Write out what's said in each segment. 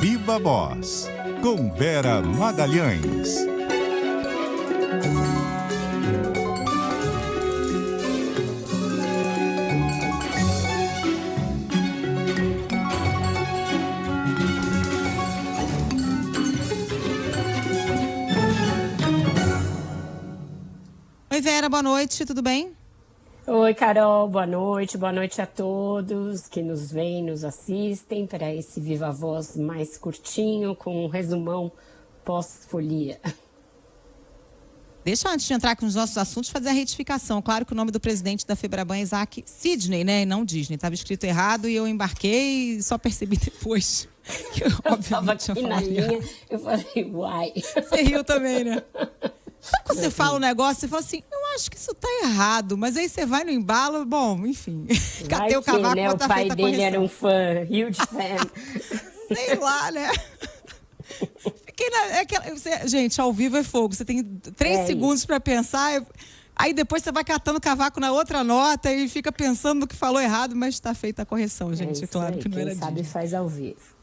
Viva Voz, com Vera Magalhães. Oi, Vera, boa noite, tudo bem? Oi, Carol, boa noite a todos que nos veem, nos assistem para esse Viva Voz mais curtinho, com um resumão pós-folia. Deixa, antes de entrar com os nossos assuntos, fazer a retificação. Claro que o nome do presidente da Febraban é Isaac Sidney, né? E não Disney. Estava escrito errado e eu embarquei e só percebi depois. Que eu estava aqui na linha, eu falei, uai. Você riu também, né? Sabe quando você fala um negócio, você fala assim, eu acho que isso tá errado, mas aí você vai no embalo, bom, enfim. Catei o cavaco, né? O pai dele era um fã, huge fan. Sei lá, né? Fiquei gente, ao vivo é fogo. Você tem 3 segundos para pensar, aí depois você vai catando o cavaco na outra nota e fica pensando no que falou errado, mas está feita a correção, gente. Claro que não era disso. Quem sabe faz ao vivo.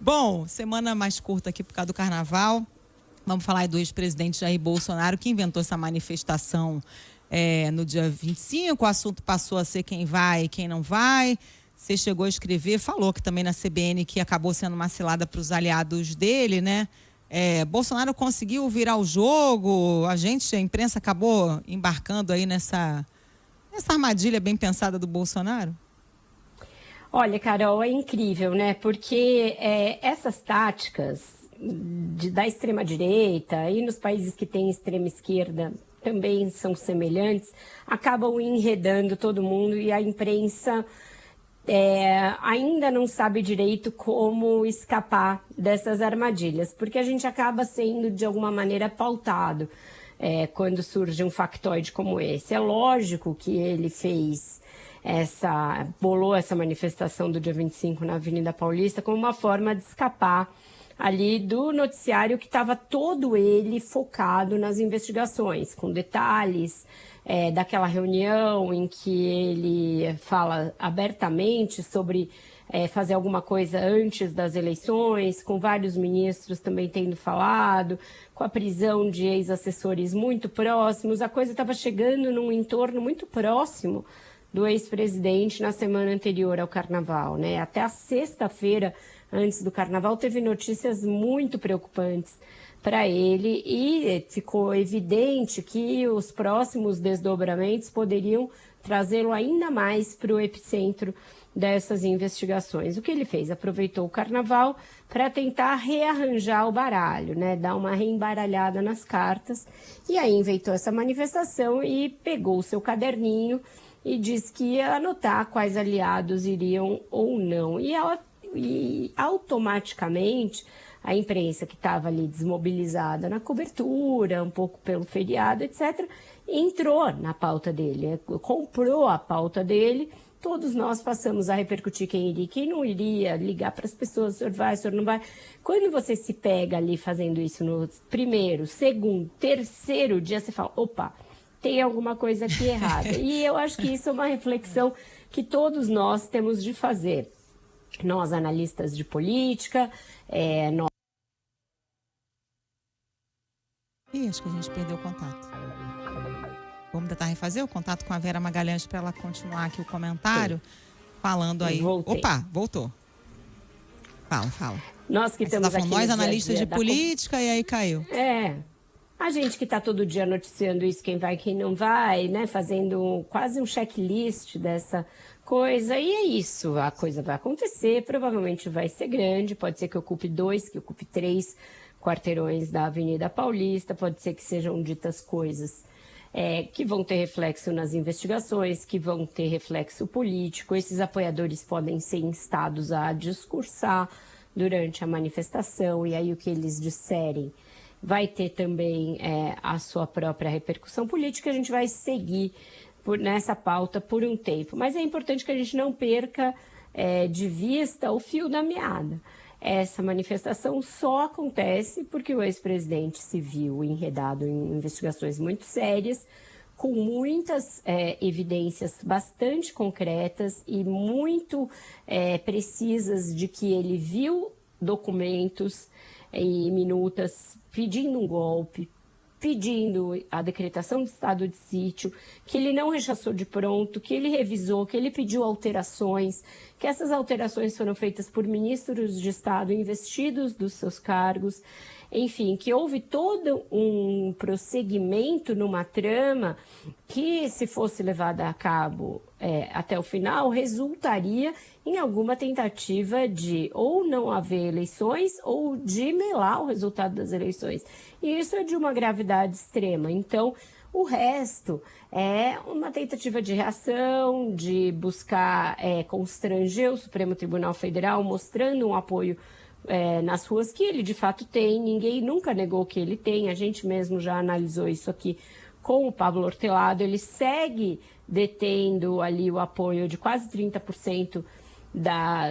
Bom, semana mais curta aqui por causa do carnaval. Vamos falar aí do ex-presidente Jair Bolsonaro, que inventou essa manifestação no dia 25. O assunto passou a ser quem vai e quem não vai. Você chegou a escrever, falou que também na CBN que acabou sendo uma cilada para os aliados dele, né? Bolsonaro conseguiu virar o jogo, a imprensa acabou embarcando aí nessa armadilha bem pensada do Bolsonaro? Olha, Carol, é incrível, né? Porque essas táticas da extrema-direita e nos países que têm extrema-esquerda também são semelhantes, acabam enredando todo mundo e a imprensa ainda não sabe direito como escapar dessas armadilhas, porque a gente acaba sendo de alguma maneira pautado quando surge um factoide como esse. É lógico que ele bolou essa manifestação do dia 25 na Avenida Paulista como uma forma de escapar ali do noticiário que estava todo ele focado nas investigações, com detalhes daquela reunião em que ele fala abertamente sobre fazer alguma coisa antes das eleições, com vários ministros também tendo falado, com a prisão de ex-assessores muito próximos. A coisa estava chegando num entorno muito próximo do ex-presidente na semana anterior ao carnaval, né? Até a sexta-feira antes do carnaval teve notícias muito preocupantes para ele e ficou evidente que os próximos desdobramentos poderiam trazê-lo ainda mais para o epicentro dessas investigações. O que ele fez? Aproveitou o carnaval para tentar rearranjar o baralho, né? Dar uma reembaralhada nas cartas, e aí inventou essa manifestação e pegou o seu caderninho e disse que ia anotar quais aliados iriam ou não. E automaticamente a imprensa que estava ali desmobilizada na cobertura, um pouco pelo feriado, etc., entrou na pauta dele, comprou a pauta dele. Todos nós passamos a repercutir quem iria e quem não iria, ligar para as pessoas, o senhor vai, o senhor não vai. Quando você se pega ali fazendo isso no primeiro, segundo, terceiro dia, você fala, opa, tem alguma coisa aqui errada. E eu acho que isso é uma reflexão que todos nós temos de fazer. Nós, analistas de política, nós... Acho que a gente perdeu o contato. Vamos tentar refazer o contato com a Vera Magalhães para ela continuar aqui o comentário, falando aí. Voltei. Opa, voltou. Fala. Nós que estamos aqui... Nós, analistas de política, e aí caiu. A gente que está todo dia noticiando isso, quem vai, quem não vai, né? Fazendo quase um checklist dessa coisa. E é isso, a coisa vai acontecer, provavelmente vai ser grande, pode ser que ocupe 2, que ocupe 3 quarteirões da Avenida Paulista, pode ser que sejam ditas coisas que vão ter reflexo nas investigações, que vão ter reflexo político. Esses apoiadores podem ser instados a discursar durante a manifestação, e aí o que eles disserem vai ter também a sua própria repercussão política. A gente vai seguir nessa pauta por um tempo. Mas é importante que a gente não perca de vista o fio da meada. Essa manifestação só acontece porque o ex-presidente se viu enredado em investigações muito sérias, com muitas evidências bastante concretas e muito precisas de que ele viu documentos e minutas pedindo um golpe, pedindo a decretação de estado de sítio, que ele não rechaçou de pronto, que ele revisou, que ele pediu alterações, que essas alterações foram feitas por ministros de Estado investidos dos seus cargos, enfim, que houve todo um prosseguimento numa trama que, se fosse levada a cabo até o final, resultaria em alguma tentativa de ou não haver eleições ou de melar o resultado das eleições. E isso é de uma gravidade extrema. Então, o resto é uma tentativa de reação, de buscar constranger o Supremo Tribunal Federal, mostrando um apoio nas ruas que ele de fato tem. Ninguém nunca negou que ele tem. A gente mesmo já analisou isso aqui com o Pablo Hortelado. Ele segue detendo ali o apoio de quase 30%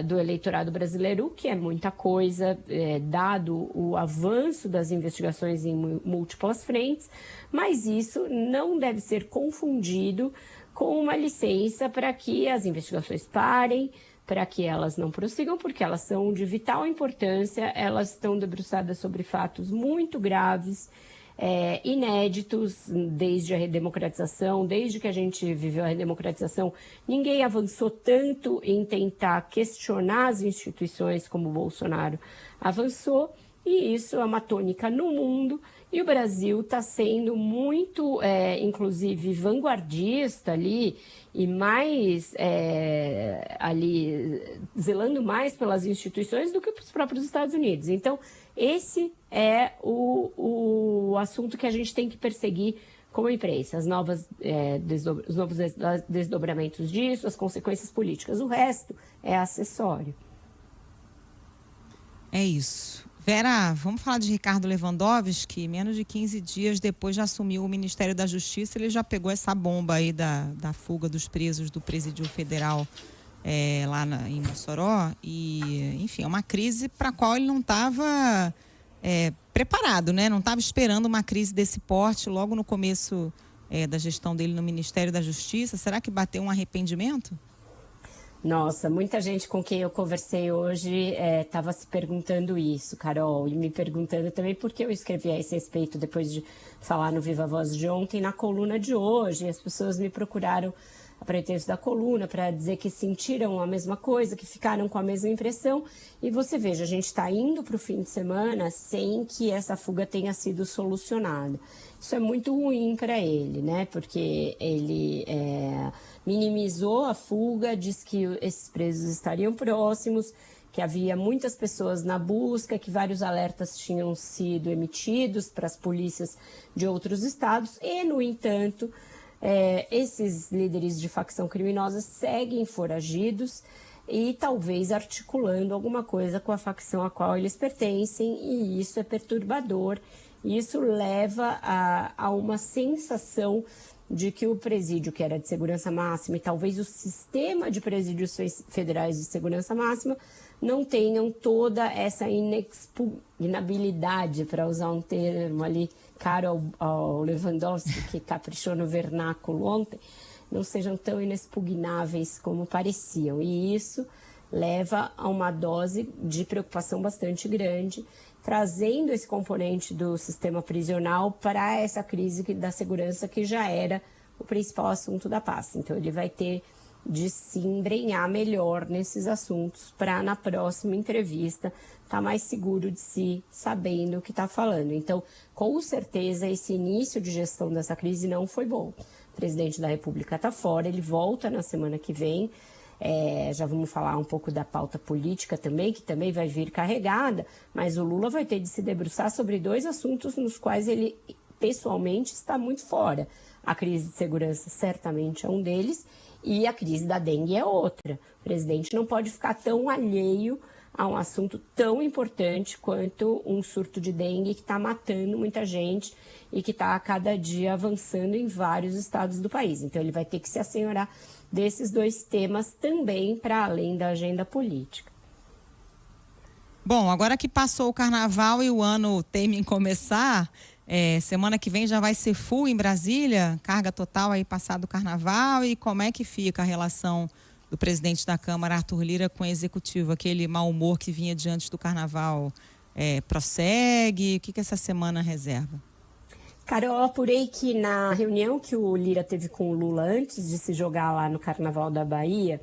do eleitorado brasileiro, o que é muita coisa, dado o avanço das investigações em múltiplas frentes, mas isso não deve ser confundido com uma licença para que as investigações parem, para que elas não prossigam, porque elas são de vital importância, elas estão debruçadas sobre fatos muito graves, inéditos desde a redemocratização, desde que a gente viveu a redemocratização. Ninguém avançou tanto em tentar questionar as instituições como o Bolsonaro avançou, e isso é uma tônica no mundo, e o Brasil está sendo muito, inclusive, vanguardista ali, e mais ali zelando mais pelas instituições do que para os próprios Estados Unidos. Então, esse é o assunto que a gente tem que perseguir como imprensa, os novos desdobramentos disso, as consequências políticas. O resto é acessório. É isso. Vera, vamos falar de Ricardo Lewandowski, menos de 15 dias depois de assumir o Ministério da Justiça, ele já pegou essa bomba aí da fuga dos presos do Presídio Federal lá em Mossoró. E, enfim, é uma crise para a qual ele não estava preparado, né? Não estava esperando uma crise desse porte logo no começo da gestão dele no Ministério da Justiça. Será que bateu um arrependimento? Nossa, muita gente com quem eu conversei hoje estava se perguntando isso, Carol, e me perguntando também por que eu escrevi a esse respeito depois de falar no Viva Voz de ontem, na coluna de hoje. As pessoas me procuraram a pretexto da coluna para dizer que sentiram a mesma coisa, que ficaram com a mesma impressão. E você veja, a gente está indo para o fim de semana sem que essa fuga tenha sido solucionada. Isso é muito ruim para ele, né? Porque ele minimizou a fuga, diz que esses presos estariam próximos, que havia muitas pessoas na busca, que vários alertas tinham sido emitidos para as polícias de outros estados e, no entanto, esses líderes de facção criminosa seguem foragidos e talvez articulando alguma coisa com a facção a qual eles pertencem, e isso é perturbador. Isso leva a uma sensação de que o presídio, que era de segurança máxima, e talvez o sistema de presídios federais de segurança máxima, não tenham toda essa inexpugnabilidade, para usar um termo ali caro ao Lewandowski, que caprichou no vernáculo ontem, não sejam tão inexpugnáveis como pareciam. E isso leva a uma dose de preocupação bastante grande, trazendo esse componente do sistema prisional para essa crise da segurança, que já era o principal assunto da pasta. Então, ele vai ter de se embrenhar melhor nesses assuntos para, na próxima entrevista, estar mais seguro de si, sabendo o que está falando. Então, com certeza, esse início de gestão dessa crise não foi bom. O presidente da República está fora, ele volta na semana que vem. Já vamos falar um pouco da pauta política também, que também vai vir carregada, mas o Lula vai ter de se debruçar sobre dois assuntos nos quais ele pessoalmente está muito fora. A crise de segurança certamente é um deles e a crise da dengue é outra. O presidente não pode ficar tão alheio a um assunto tão importante quanto um surto de dengue que está matando muita gente e que está a cada dia avançando em vários estados do país. Então ele vai ter que se assenhorar desses dois temas também, para além da agenda política. Bom, agora que passou o carnaval e o ano teme em começar, Semana que vem já vai ser full em Brasília, carga total aí passado o carnaval, e como é que fica a relação do presidente da Câmara, Arthur Lira, com o executivo? Aquele mau humor que vinha diante do carnaval prossegue? O que essa semana reserva? Carol, eu apurei que na reunião que o Lira teve com o Lula antes de se jogar lá no Carnaval da Bahia,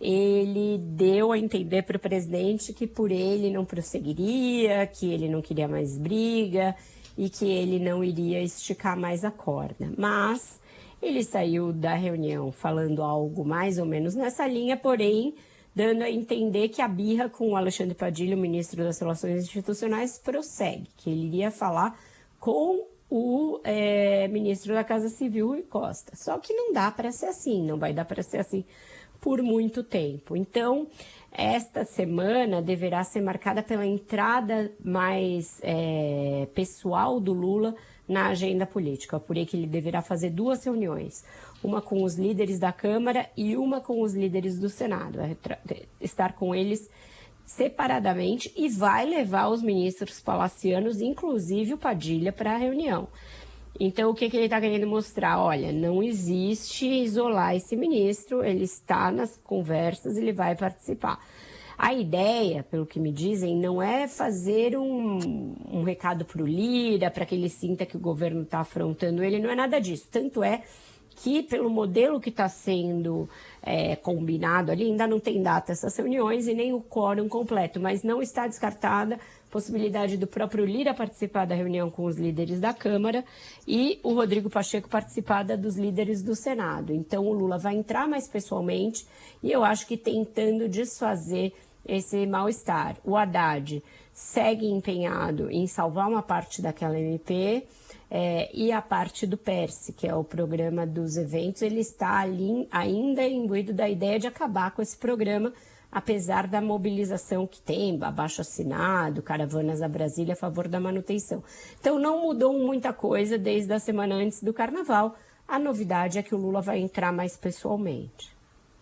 ele deu a entender para o presidente que por ele não prosseguiria, que ele não queria mais briga e que ele não iria esticar mais a corda. Mas ele saiu da reunião falando algo mais ou menos nessa linha, porém dando a entender que a birra com o Alexandre Padilha, o ministro das Relações Institucionais, prossegue, que ele iria falar com o ministro da Casa Civil, Rui Costa. Só que não dá para ser assim, não vai dar para ser assim por muito tempo. Então, esta semana deverá ser marcada pela entrada mais pessoal do Lula na agenda política. Eu apurei que ele deverá fazer 2 reuniões, uma com os líderes da Câmara e uma com os líderes do Senado. Vai estar com eles separadamente e vai levar os ministros palacianos, inclusive o Padilha, para a reunião. Então, o que ele está querendo mostrar? Olha, não existe isolar esse ministro, ele está nas conversas, ele vai participar. A ideia, pelo que me dizem, não é fazer um recado para o Lira, para que ele sinta que o governo está afrontando ele, não é nada disso. Tanto é que, pelo modelo que está sendo combinado ali, ainda não tem data essas reuniões e nem o quórum completo, mas não está descartada a possibilidade do próprio Lira participar da reunião com os líderes da Câmara e o Rodrigo Pacheco participar dos líderes do Senado. Então, o Lula vai entrar mais pessoalmente e eu acho que tentando desfazer esse mal-estar. O Haddad segue empenhado em salvar uma parte daquela MP, e a parte do PERSE, que é o programa dos eventos, ele está ali ainda imbuído da ideia de acabar com esse programa, apesar da mobilização que tem, abaixo-assinado, caravanas a Brasília a favor da manutenção. Então não mudou muita coisa desde a semana antes do Carnaval. A novidade é que o Lula vai entrar mais pessoalmente.